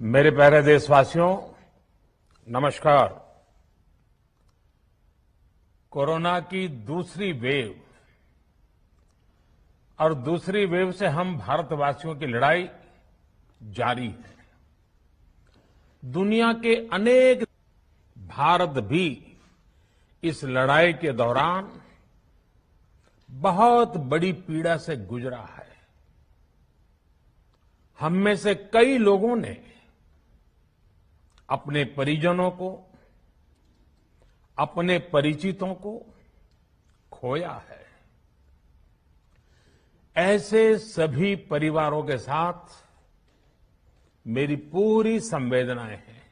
मेरे प्यारे देशवासियों, नमस्कार। कोरोना की दूसरी वेव और दूसरी वेव से हम भारतवासियों की लड़ाई जारी है। दुनिया के अनेक भारत भी इस लड़ाई के दौरान बहुत बड़ी पीड़ा से गुजरा है। हम में से कई लोगों ने अपने परिजनों को, अपने परिचितों को खोया है। ऐसे सभी परिवारों के साथ मेरी पूरी संवेदनाएं हैं।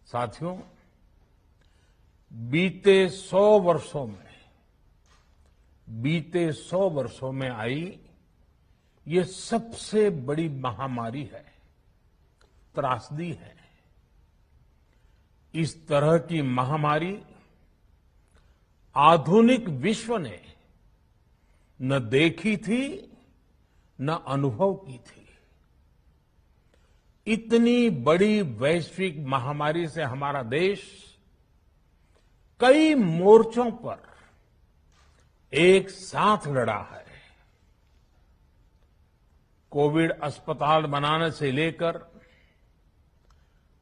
साथियों, बीते 100 वर्षों में आई ये सबसे बड़ी महामारी है, त्रासदी है। इस तरह की महामारी आधुनिक विश्व ने न देखी थी, न अनुभव की थी। इतनी बड़ी वैश्विक महामारी से हमारा देश कई मोर्चों पर एक साथ लड़ा है। कोविड अस्पताल बनाने से लेकर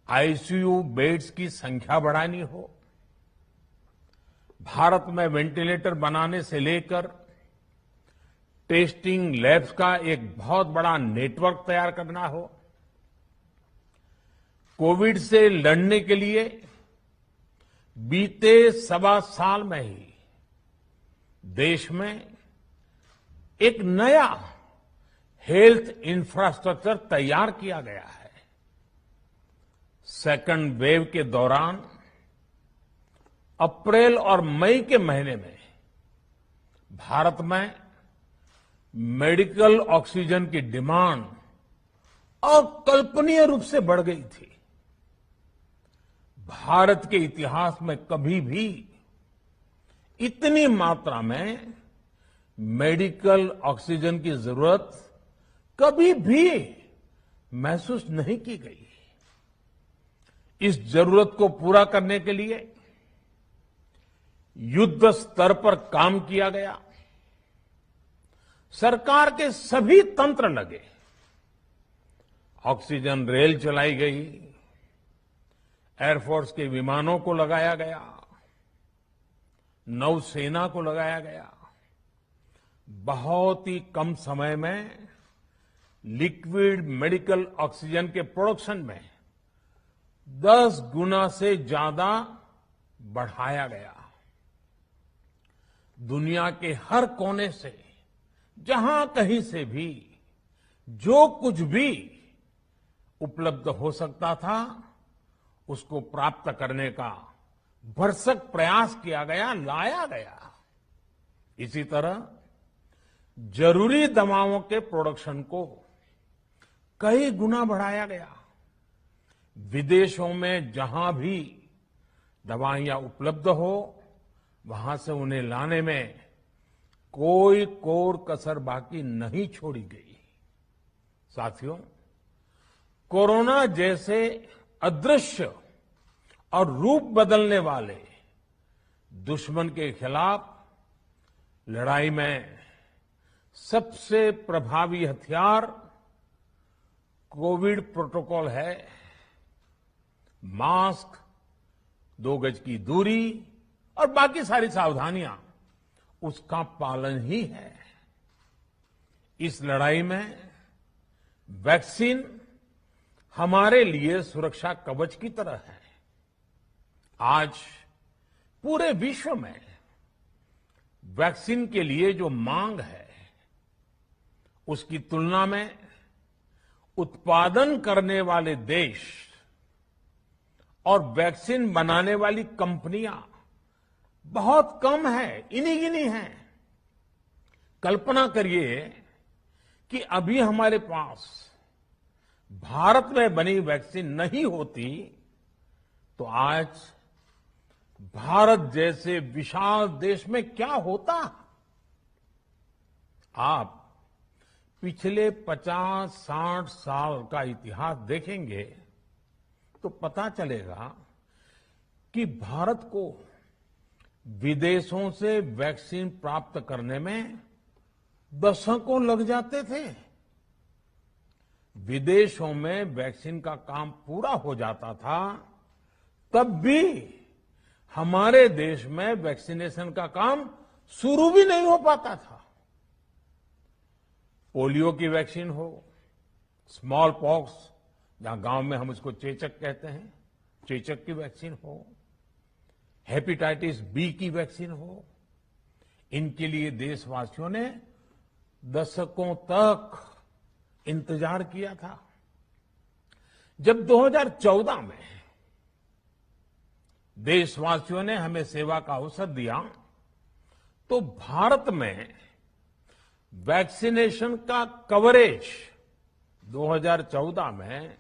आईसीयू बेड्स की संख्या बढ़ानी हो, भारत में वेंटिलेटर बनाने से लेकर टेस्टिंग लैब्स का एक बहुत बड़ा नेटवर्क तैयार करना हो, कोविड से लड़ने के लिए बीते 1.25 साल में ही देश में एक नया हेल्थ इंफ्रास्ट्रक्चर तैयार किया गया है। सेकंड वेव के दौरान अप्रैल और मई के महीने में भारत में मेडिकल ऑक्सीजन की डिमांड अकल्पनीय रूप से बढ़ गई थी। भारत के इतिहास में कभी भी इतनी मात्रा में मेडिकल ऑक्सीजन की जरूरत कभी भी महसूस नहीं की गई। इस जरूरत को पूरा करने के लिए युद्ध स्तर पर काम किया गया। सरकार के सभी तंत्र लगे। ऑक्सीजन रेल चलाई गई, एयरफोर्स के विमानों को लगाया गया, नौसेना को लगाया गया। बहुत ही कम समय में लिक्विड मेडिकल ऑक्सीजन के प्रोडक्शन में 10 गुना से ज्यादा बढ़ाया गया। दुनिया के हर कोने से, जहां कहीं से भी जो कुछ भी उपलब्ध हो सकता था, उसको प्राप्त करने का भरसक प्रयास किया गया, लाया गया। इसी तरह जरूरी दवाओं के प्रोडक्शन को कई गुना बढ़ाया गया। विदेशों में जहां भी दवाइयां उपलब्ध हो, वहां से उन्हें लाने में कोई कोर कसर बाकी नहीं छोड़ी गई। साथियों, कोरोना जैसे अदृश्य और रूप बदलने वाले दुश्मन के खिलाफ लड़ाई में सबसे प्रभावी हथियार कोविड प्रोटोकॉल है। मास्क, 2 गज की दूरी और बाकी सारी सावधानियां, उसका पालन ही है। इस लड़ाई में वैक्सीन हमारे लिए सुरक्षा कवच की तरह है। आज पूरे विश्व में वैक्सीन के लिए जो मांग है, उसकी तुलना में उत्पादन करने वाले देश और वैक्सीन बनाने वाली कंपनियां बहुत कम है, इन्हीं गिनी हैं। कल्पना करिए कि अभी हमारे पास भारत में बनी वैक्सीन नहीं होती तो आज भारत जैसे विशाल देश में क्या होता। आप पिछले 50-60 साल का इतिहास देखेंगे तो पता चलेगा कि भारत को विदेशों से वैक्सीन प्राप्त करने में दशकों लग जाते थे। विदेशों में वैक्सीन का काम पूरा हो जाता था, तब भी हमारे देश में वैक्सीनेशन का काम शुरू भी नहीं हो पाता था। पोलियो की वैक्सीन हो, स्मॉल पॉक्स, जहां गांव में हम उसको चेचक कहते हैं, चेचक की वैक्सीन हो, हेपेटाइटिस बी की वैक्सीन हो, इनके लिए देशवासियों ने दशकों तक इंतजार किया था। जब 2014 में देशवासियों ने हमें सेवा का अवसर दिया, तो भारत में वैक्सीनेशन का कवरेज 2014 में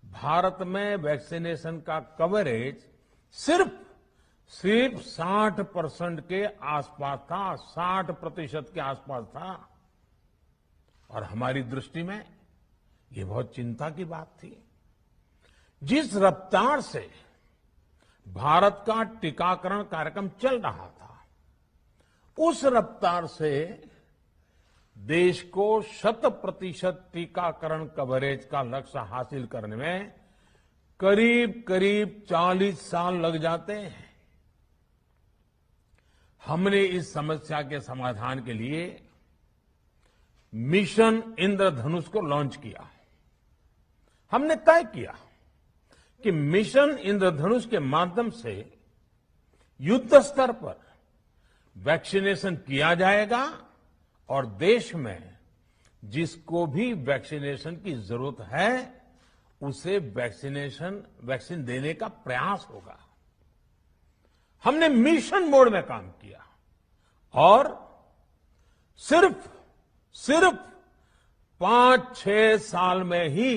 भारत में वैक्सीनेशन का कवरेज सिर्फ 60% के आसपास था, 60% के आसपास था। और हमारी दृष्टि में ये बहुत चिंता की बात थी। जिस रफ्तार से भारत का टीकाकरण कार्यक्रम चल रहा था, उस रफ्तार से देश को 100% टीकाकरण कवरेज का लक्ष्य हासिल करने में करीब करीब 40 साल लग जाते हैं। हमने इस समस्या के समाधान के लिए मिशन इंद्रधनुष को लॉन्च किया। हमने तय किया कि मिशन इंद्रधनुष के माध्यम से युद्ध स्तर पर वैक्सीनेशन किया जाएगा और देश में जिसको भी वैक्सीनेशन की जरूरत है उसे वैक्सीन देने का प्रयास होगा। हमने मिशन मोड में काम किया और सिर्फ 5-6 साल में ही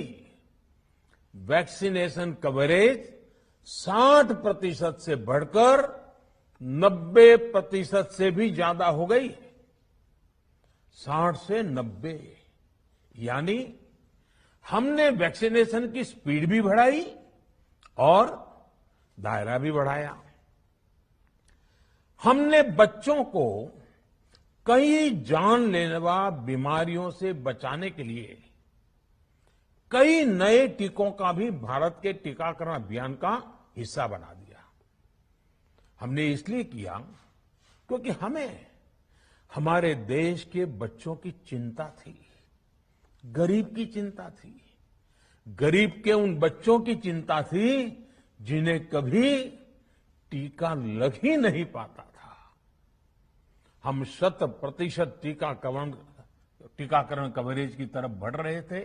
वैक्सीनेशन कवरेज 60% से बढ़कर 90% से भी ज्यादा हो गई। 60 से 90, यानी हमने वैक्सीनेशन की स्पीड भी बढ़ाई और दायरा भी बढ़ाया। हमने बच्चों को कई जानलेवा बीमारियों से बचाने के लिए कई नए टीकों का भी भारत के टीकाकरण अभियान का हिस्सा बना दिया। हमने इसलिए किया क्योंकि हमें हमारे देश के बच्चों की चिंता थी, गरीब की चिंता थी, गरीब के उन बच्चों की चिंता थी जिन्हें कभी टीका लग ही नहीं पाता था। हम 100% टीकाकरण कवरेज की तरफ बढ़ रहे थे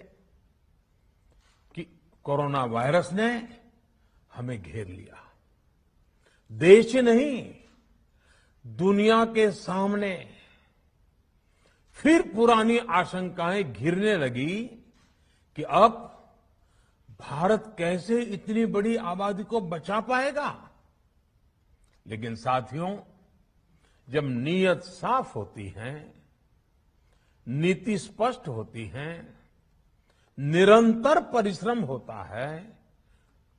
कि कोरोना वायरस ने हमें घेर लिया। देश ही नहीं, दुनिया के सामने फिर पुरानी आशंकाएं घिरने लगी कि अब भारत कैसे इतनी बड़ी आबादी को बचा पाएगा। लेकिन साथियों, जब नीयत साफ होती है, नीति स्पष्ट होती है, निरंतर परिश्रम होता है,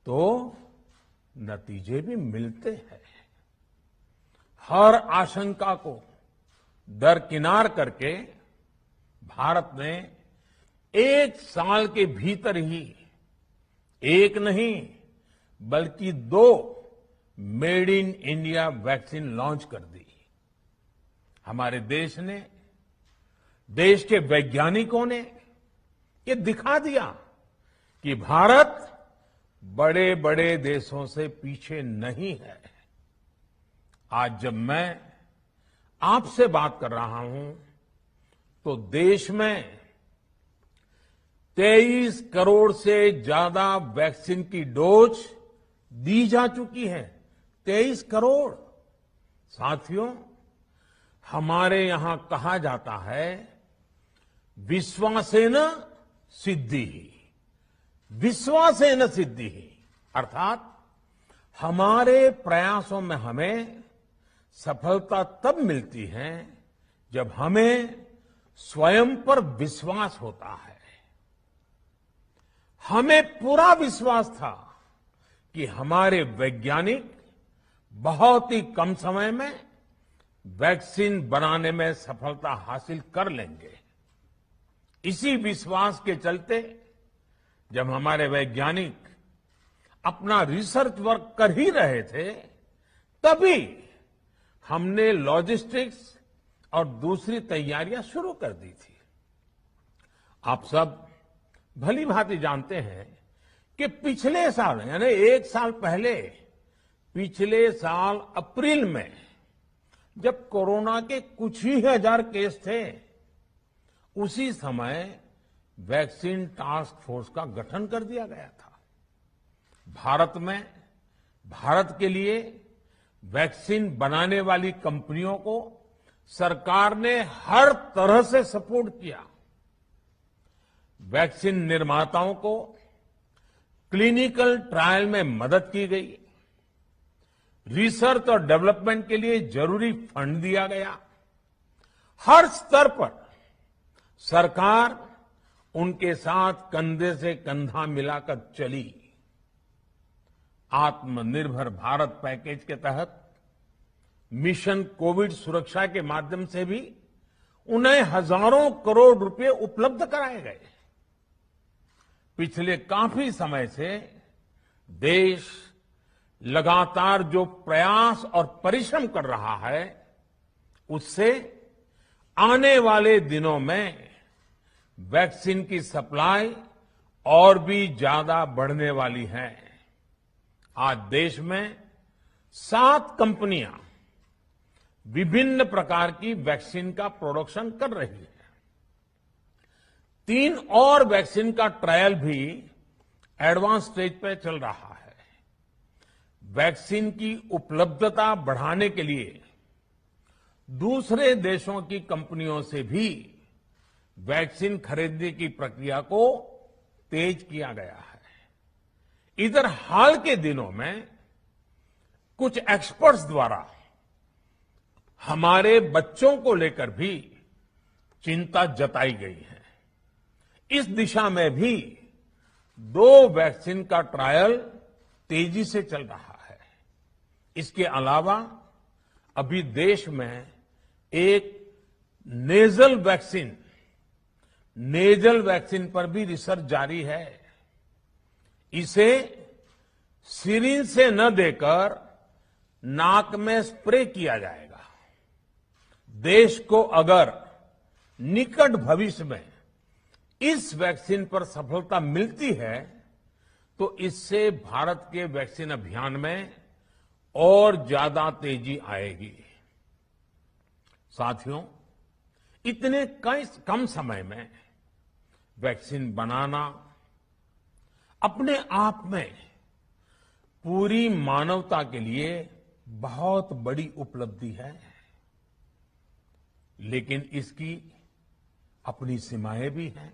तो नतीजे भी मिलते हैं। हर आशंका को दरकिनार करके भारत ने 1 साल के भीतर ही एक नहीं बल्कि 2 made in India vaccine launch कर दी। हमारे देश ने, देश के वैज्ञानिकों ने ये दिखा दिया कि भारत बड़े बड़े देशों से पीछे नहीं है। आज जब मैं आपसे बात कर रहा हूं तो देश में 23 करोड़ से ज्यादा वैक्सीन की डोज दी जा चुकी है। 23 करोड़। साथियों, हमारे यहां कहा जाता है, विश्वासेन सिद्धिः, विश्वासेन सिद्धिः, अर्थात हमारे प्रयासों में हमें सफलता तब मिलती है जब हमें स्वयं पर विश्वास होता है। हमें पूरा विश्वास था कि हमारे वैज्ञानिक बहुत ही कम समय में वैक्सीन बनाने में सफलता हासिल कर लेंगे। इसी विश्वास के चलते जब हमारे वैज्ञानिक अपना रिसर्च वर्क कर ही रहे थे, तभी हमने लॉजिस्टिक्स और दूसरी तैयारियां शुरू कर दी थी। आप सब भली भांति जानते हैं कि पिछले साल यानी 1 साल पहले, पिछले साल अप्रैल में जब कोरोना के कुछ ही हजार केस थे, उसी समय वैक्सीन टास्क फोर्स का गठन कर दिया गया था। भारत के लिए वैक्सीन बनाने वाली कंपनियों को सरकार ने हर तरह से सपोर्ट किया। वैक्सीन निर्माताओं को क्लिनिकल ट्रायल में मदद की गई, रिसर्च और डेवलपमेंट के लिए जरूरी फंड दिया गया। हर स्तर पर सरकार उनके साथ कंधे से कंधा मिलाकर चली। आत्मनिर्भर भारत पैकेज के तहत मिशन कोविड सुरक्षा के माध्यम से भी उन्हें हजारों करोड़ रुपए उपलब्ध कराए गए। पिछले काफी समय से देश लगातार जो प्रयास और परिश्रम कर रहा है, उससे आने वाले दिनों में वैक्सीन की सप्लाई और भी ज्यादा बढ़ने वाली है। आज देश में 7 कंपनियां विभिन्न प्रकार की वैक्सीन का प्रोडक्शन कर रही है। 3 और वैक्सीन का ट्रायल भी एडवांस स्टेज पे चल रहा है। वैक्सीन की उपलब्धता बढ़ाने के लिए दूसरे देशों की कंपनियों से भी वैक्सीन खरीदने की प्रक्रिया को तेज किया गया है। इधर हाल के दिनों में कुछ एक्सपर्ट्स द्वारा हमारे बच्चों को लेकर भी चिंता जताई गई है। इस दिशा में भी 2 वैक्सीन का ट्रायल तेजी से चल रहा है। इसके अलावा अभी देश में एक नेजल वैक्सीन पर भी रिसर्च जारी है। इसे सिरिंज से न देकर नाक में स्प्रे किया जाएगा। देश को अगर निकट भविष्य में इस वैक्सीन पर सफलता मिलती है, तो इससे भारत के वैक्सीन अभियान में और ज्यादा तेजी आएगी। साथियों, इतने कम समय में वैक्सीन बनाना अपने आप में पूरी मानवता के लिए बहुत बड़ी उपलब्धि है, लेकिन इसकी अपनी सीमाएं भी हैं।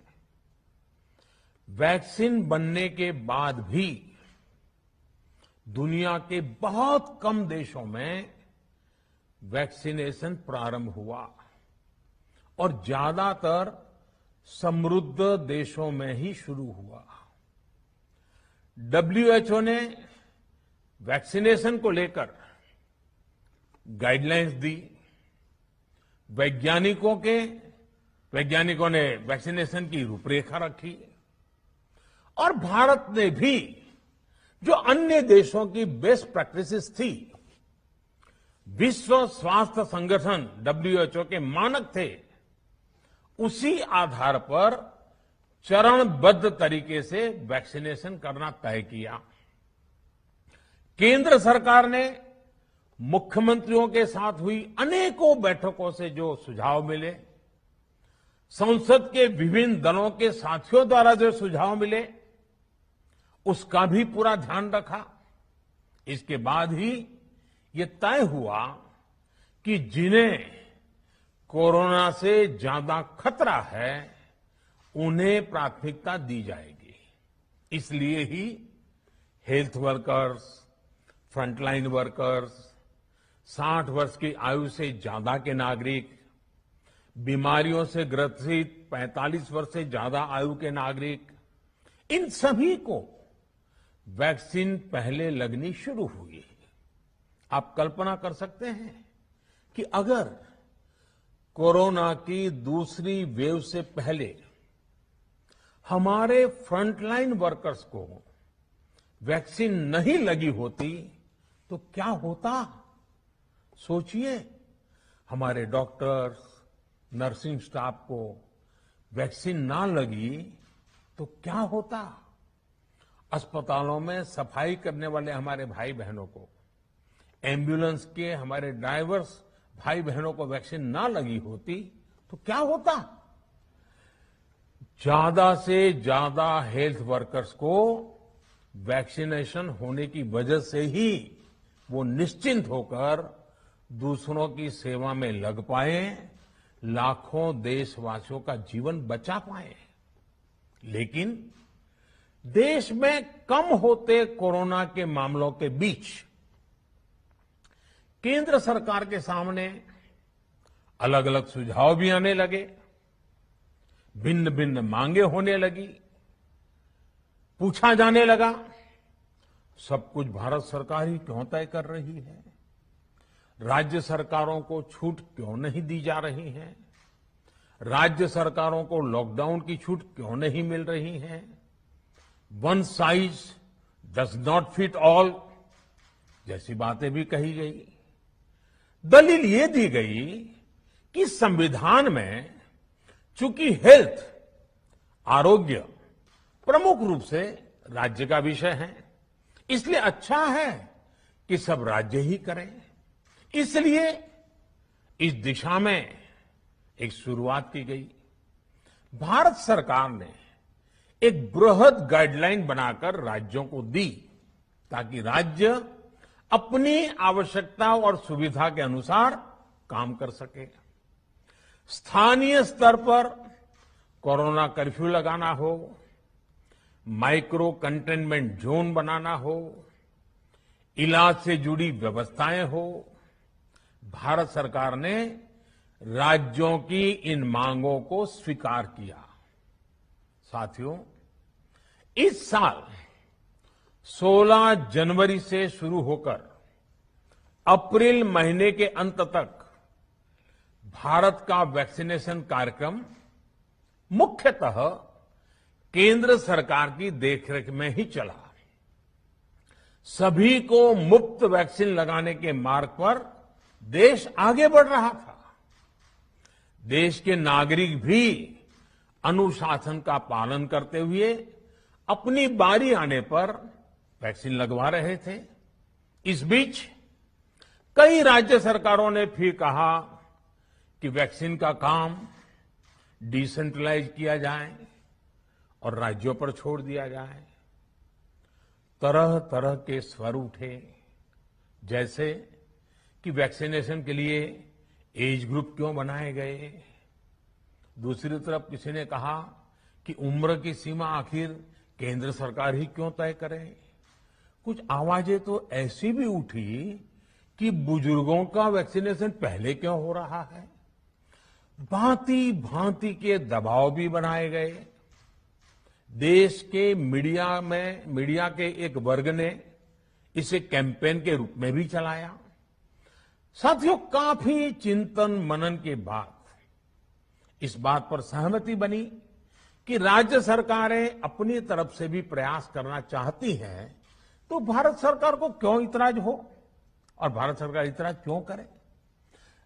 वैक्सीन बनने के बाद भी दुनिया के बहुत कम देशों में वैक्सीनेशन प्रारंभ हुआ और ज्यादातर समृद्ध देशों में ही शुरू हुआ। WHO ने वैक्सीनेशन को लेकर गाइडलाइंस दी। वैज्ञानिकों ने वैक्सीनेशन की रूपरेखा रखी और भारत ने भी जो अन्य देशों की बेस्ट प्रैक्टिसेस थी, विश्व स्वास्थ्य संगठन WHO के मानक थे, उसी आधार पर चरणबद्ध तरीके से वैक्सीनेशन करना तय किया। केंद्र सरकार ने मुख्यमंत्रियों के साथ हुई अनेकों बैठकों से जो सुझाव मिले, संसद के विभिन्न दलों के साथियों द्वारा जो सुझाव मिले, उसका भी पूरा ध्यान रखा। इसके बाद ही ये तय हुआ कि जिन्हें कोरोना से ज्यादा खतरा है, उन्हें प्राथमिकता दी जाएगी। इसलिए ही हेल्थ वर्कर्स, फ्रंटलाइन वर्कर्स, 60 वर्ष की आयु से ज्यादा के नागरिक, बीमारियों से ग्रसित 45 वर्ष से ज्यादा आयु के नागरिक, इन सभी को वैक्सीन पहले लगनी शुरू हुई है। आप कल्पना कर सकते हैं कि अगर कोरोना की दूसरी वेव से पहले हमारे फ्रंटलाइन वर्कर्स को वैक्सीन नहीं लगी होती तो क्या होता? सोचिए, हमारे डॉक्टर्स, नर्सिंग स्टाफ को वैक्सीन ना लगी तो क्या होता? अस्पतालों में सफाई करने वाले हमारे भाई बहनों को, एम्बुलेंस के हमारे ड्राइवर्स भाई बहनों को वैक्सीन ना लगी होती तो क्या होता? ज्यादा से ज्यादा हेल्थ वर्कर्स को वैक्सीनेशन होने की वजह से ही वो निश्चिंत होकर दूसरों की सेवा में लग पाए, लाखों देशवासियों का जीवन बचा पाए। लेकिन देश में कम होते कोरोना के मामलों के बीच केंद्र सरकार के सामने अलग अलग सुझाव भी आने लगे, भिन्न भिन्न मांगे होने लगी, पूछा जाने लगा, सब कुछ भारत सरकार ही क्यों तय कर रही है? राज्य सरकारों को छूट क्यों नहीं दी जा रही है? राज्य सरकारों को लॉकडाउन की छूट क्यों नहीं मिल रही है? One size does not fit all जैसी बातें भी कही गई। दलील ये दी गई कि संविधान में चूंकि हेल्थ, आरोग्य प्रमुख रूप से राज्य का विषय है, इसलिए अच्छा है कि सब राज्य ही करें। इसलिए इस दिशा में एक शुरुआत की गई। भारत सरकार ने एक बृहद गाइडलाइन बनाकर राज्यों को दी ताकि राज्य अपनी आवश्यकता और सुविधा के अनुसार काम कर सके। स्थानीय स्तर पर कोरोना कर्फ्यू लगाना हो, माइक्रो कंटेनमेंट जोन बनाना हो, इलाज से जुड़ी व्यवस्थाएं हो, भारत सरकार ने राज्यों की इन मांगों को स्वीकार किया। साथियों, इस साल 16 जनवरी से शुरू होकर अप्रैल महीने के अंत तक भारत का वैक्सीनेशन कार्यक्रम मुख्यतः केंद्र सरकार की देखरेख में ही चला। सभी को मुफ्त वैक्सीन लगाने के मार्ग पर देश आगे बढ़ रहा था। देश के नागरिक भी अनुशासन का पालन करते हुए अपनी बारी आने पर वैक्सीन लगवा रहे थे। इस बीच कई राज्य सरकारों ने फिर कहा कि वैक्सीन का काम डिसेंट्रलाइज किया जाए और राज्यों पर छोड़ दिया जाए। तरह तरह के स्वर उठे, जैसे कि वैक्सीनेशन के लिए एज ग्रुप क्यों बनाए गए। दूसरी तरफ किसी ने कहा कि उम्र की सीमा आखिर केंद्र सरकार ही क्यों तय करे। कुछ आवाजें तो ऐसी भी उठी कि बुजुर्गों का वैक्सीनेशन पहले क्यों हो रहा है। भांति भांति के दबाव भी बनाए गए। देश के मीडिया के एक वर्ग ने इसे कैंपेन के रूप में भी चलाया। साथियों, काफी चिंतन मनन के बाद इस बात पर सहमति बनी कि राज्य सरकारें अपनी तरफ से भी प्रयास करना चाहती हैं, तो भारत सरकार को क्यों इतराज हो और भारत सरकार इतराज क्यों करे।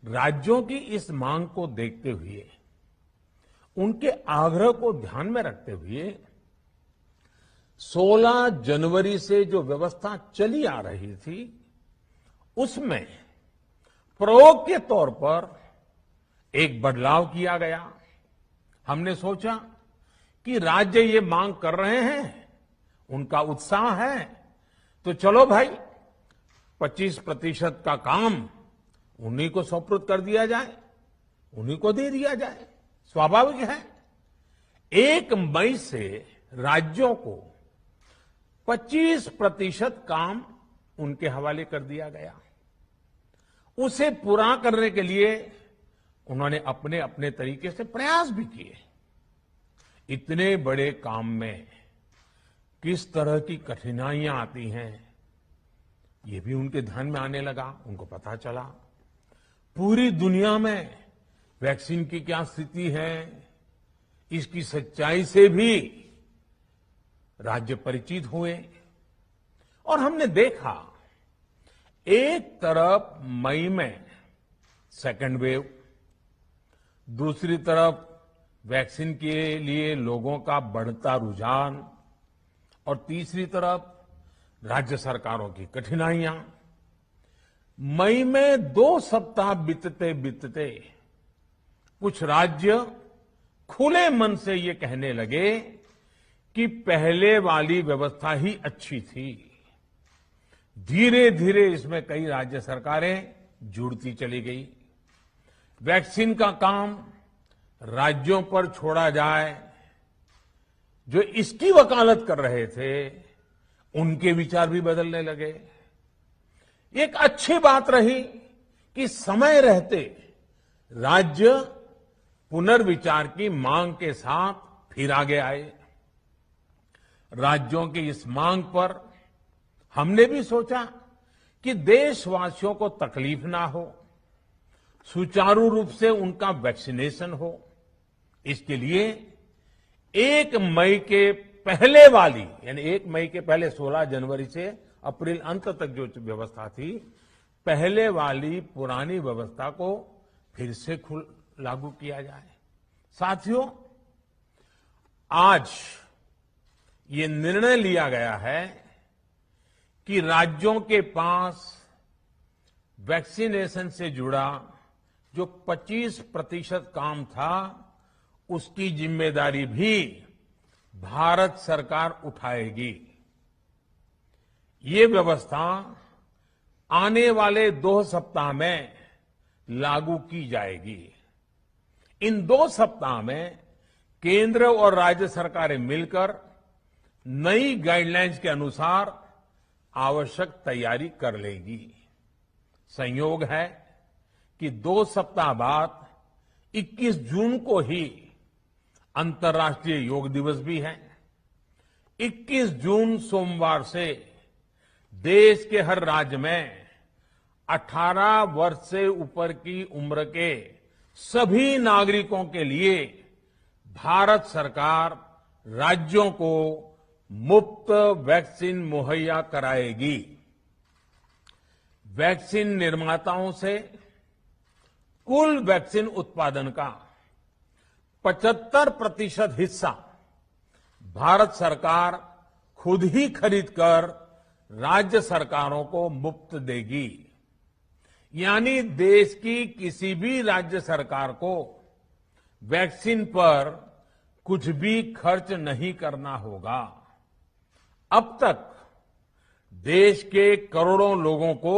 राज्यों की इस मांग को देखते हुए, उनके आग्रह को ध्यान में रखते हुए 16 जनवरी से जो व्यवस्था चली आ रही थी, उसमें प्रयोग के तौर पर एक बदलाव किया गया। हमने सोचा कि राज्य ये मांग कर रहे हैं, उनका उत्साह है, तो चलो भाई 25% का काम उन्हीं को सुपुर्द कर दिया जाए, उन्हीं को दे दिया जाए। स्वाभाविक है 1 मई से राज्यों को 25% काम उनके हवाले कर दिया गया। उसे पूरा करने के लिए उन्होंने अपने अपने तरीके से प्रयास भी किए। इतने बड़े काम में किस तरह की कठिनाइयां आती हैं, ये भी उनके ध्यान में आने लगा। उनको पता चला पूरी दुनिया में वैक्सीन की क्या स्थिति है, इसकी सच्चाई से भी राज्य परिचित हुए। और हमने देखा, एक तरफ मई में सेकेंड वेव, दूसरी तरफ वैक्सीन के लिए लोगों का बढ़ता रुझान, और तीसरी तरफ राज्य सरकारों की कठिनाइयां। मई में 2 सप्ताह बीतते बीतते कुछ राज्य खुले मन से ये कहने लगे कि पहले वाली व्यवस्था ही अच्छी थी। धीरे धीरे इसमें कई राज्य सरकारें जुड़ती चली गई। वैक्सीन का काम राज्यों पर छोड़ा जाए, जो इसकी वकालत कर रहे थे उनके विचार भी बदलने लगे। एक अच्छी बात रही कि समय रहते राज्य पुनर्विचार की मांग के साथ फिर आगे आए। राज्यों की इस मांग पर हमने भी सोचा कि देशवासियों को तकलीफ ना हो, सुचारू रूप से उनका वैक्सीनेशन हो। इसके लिए 1 मई के पहले वाली, यानी 1 मई के पहले 16 जनवरी से अप्रैल अंत तक जो व्यवस्था थी, पहले वाली पुरानी व्यवस्था को फिर से लागू किया जाए। साथियों, आज ये निर्णय लिया गया है कि राज्यों के पास वैक्सीनेशन से जुड़ा जो 25% काम था, उसकी जिम्मेदारी भी भारत सरकार उठाएगी। ये व्यवस्था आने वाले 2 सप्ताह में लागू की जाएगी। इन 2 सप्ताह में केंद्र और राज्य सरकारें मिलकर नई गाइडलाइंस के अनुसार आवश्यक तैयारी कर लेगी। संयोग है कि 2 सप्ताह बाद 21 जून को ही अंतर्राष्ट्रीय योग दिवस भी है। 21 जून सोमवार से देश के हर राज्य में 18 वर्ष से ऊपर की उम्र के सभी नागरिकों के लिए भारत सरकार राज्यों को मुफ्त वैक्सीन मुहैया कराएगी। वैक्सीन निर्माताओं से कुल वैक्सीन उत्पादन का 75% हिस्सा भारत सरकार खुद ही खरीदकर राज्य सरकारों को मुफ्त देगी। यानी देश की किसी भी राज्य सरकार को वैक्सीन पर कुछ भी खर्च नहीं करना होगा। अब तक देश के करोड़ों लोगों को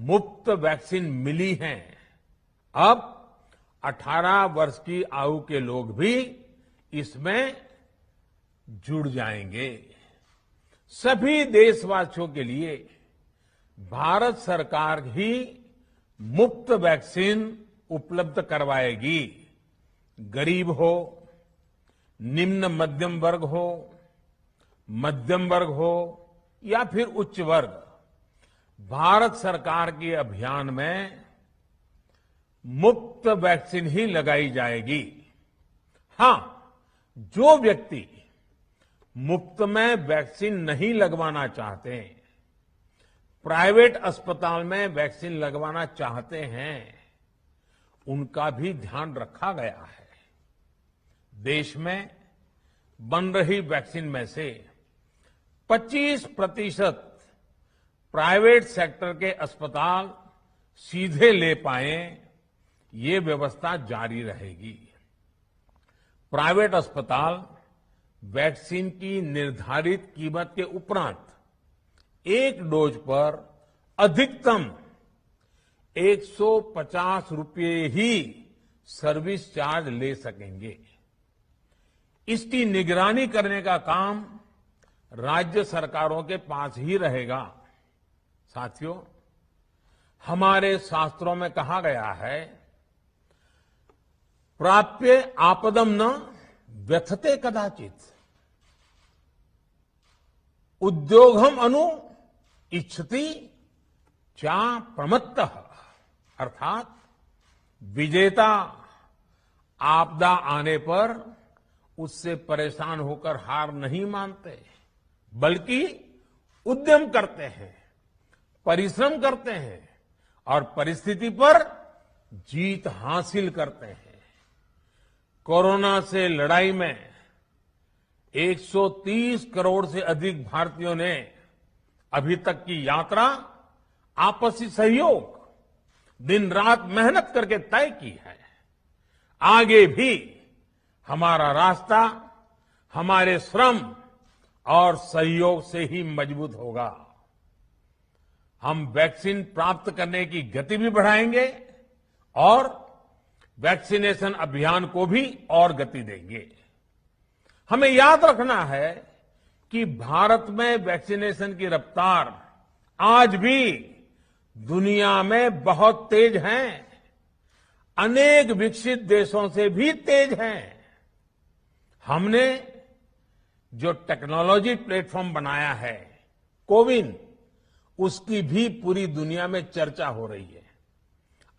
मुफ्त वैक्सीन मिली है। अब 18 वर्ष की आयु के लोग भी इसमें जुड़ जाएंगे। सभी देशवासियों के लिए भारत सरकार ही मुफ्त वैक्सीन उपलब्ध करवाएगी। गरीब हो, निम्न मध्यम वर्ग हो, मध्यम वर्ग हो या फिर उच्च वर्ग, भारत सरकार के अभियान में मुफ्त वैक्सीन ही लगाई जाएगी। हां, जो व्यक्ति मुफ्त में वैक्सीन नहीं लगवाना चाहते, प्राइवेट अस्पताल में वैक्सीन लगवाना चाहते हैं, उनका भी ध्यान रखा गया है। देश में बन रही वैक्सीन में से 25% प्राइवेट सेक्टर के अस्पताल सीधे ले पाए, ये व्यवस्था जारी रहेगी। प्राइवेट अस्पताल वैक्सीन की निर्धारित कीमत के उपरांत एक डोज पर अधिकतम 150 रुपये ही सर्विस चार्ज ले सकेंगे। इसकी निगरानी करने का काम राज्य सरकारों के पास ही रहेगा। साथियों, हमारे शास्त्रों में कहा गया है प्राप्य आपदम न व्यथते कदाचित, उद्योगम अनु इच्छति चा प्रमत्तः। अर्थात विजेता आपदा आने पर उससे परेशान होकर हार नहीं मानते, बल्कि उद्यम करते हैं, परिश्रम करते हैं और परिस्थिति पर जीत हासिल करते हैं। कोरोना से लड़ाई में 130 करोड़ से अधिक भारतीयों ने अभी तक की यात्रा आपसी सहयोग, दिन रात मेहनत करके तय की है। आगे भी हमारा रास्ता हमारे श्रम और सहयोग से ही मजबूत होगा। हम वैक्सीन प्राप्त करने की गति भी बढ़ाएंगे और वैक्सीनेशन अभियान को भी और गति देंगे। हमें याद रखना है कि भारत में वैक्सीनेशन की रफ्तार आज भी दुनिया में बहुत तेज है, अनेक विकसित देशों से भी तेज है। हमने जो टेक्नोलॉजी प्लेटफॉर्म बनाया है कोविन, उसकी भी पूरी दुनिया में चर्चा हो रही है।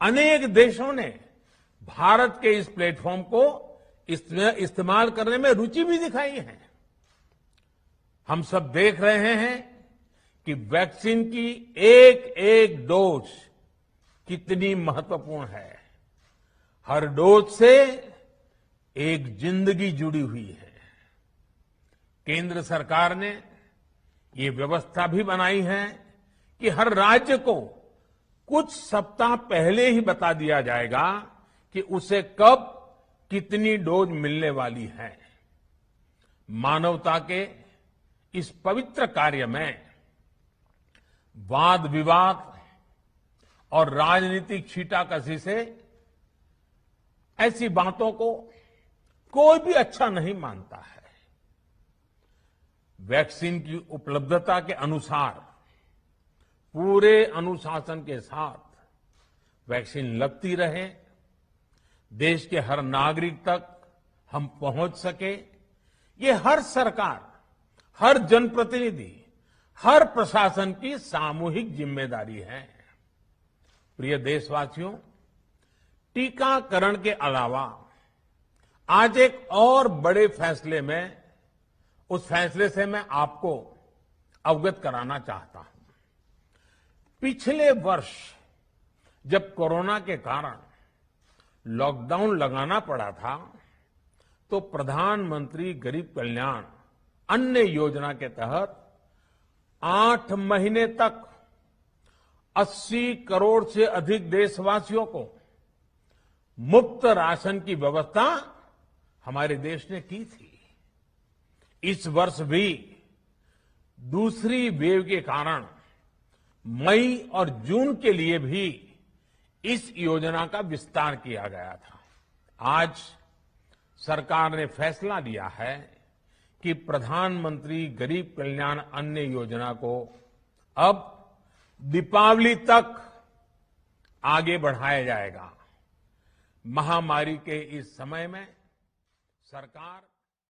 अनेक देशों ने भारत के इस प्लेटफॉर्म को इस्तेमाल करने में रुचि भी दिखाई है। हम सब देख रहे हैं कि वैक्सीन की एक एक डोज कितनी महत्वपूर्ण है। हर डोज से एक जिंदगी जुड़ी हुई है। केंद्र सरकार ने ये व्यवस्था भी बनाई है कि हर राज्य को कुछ सप्ताह पहले ही बता दिया जाएगा कि उसे कब कितनी डोज मिलने वाली है। मानवता के इस पवित्र कार्य में वाद विवाद और राजनीतिक छींटाकशी से ऐसी बातों को कोई भी अच्छा नहीं मानता है। वैक्सीन की उपलब्धता के अनुसार पूरे अनुशासन के साथ वैक्सीन लगती रहे, देश के हर नागरिक तक हम पहुंच सके, ये हर सरकार, हर जनप्रतिनिधि, हर प्रशासन की सामूहिक जिम्मेदारी है। प्रिय देशवासियों, टीकाकरण के अलावा आज एक और बड़े फैसले में, उस फैसले से मैं आपको अवगत कराना चाहता हूं। पिछले वर्ष जब कोरोना के कारण लॉकडाउन लगाना पड़ा था, तो प्रधानमंत्री गरीब कल्याण अन्न योजना के तहत 8 महीने तक 80 करोड़ से अधिक देशवासियों को मुफ्त राशन की व्यवस्था हमारे देश ने की थी। इस वर्ष भी दूसरी वेव के कारण मई और जून के लिए भी इस योजना का विस्तार किया गया था। आज सरकार ने फैसला लिया है कि प्रधानमंत्री गरीब कल्याण अन्न योजना को अब दीपावली तक आगे बढ़ाया जाएगा। महामारी के इस समय में सरकार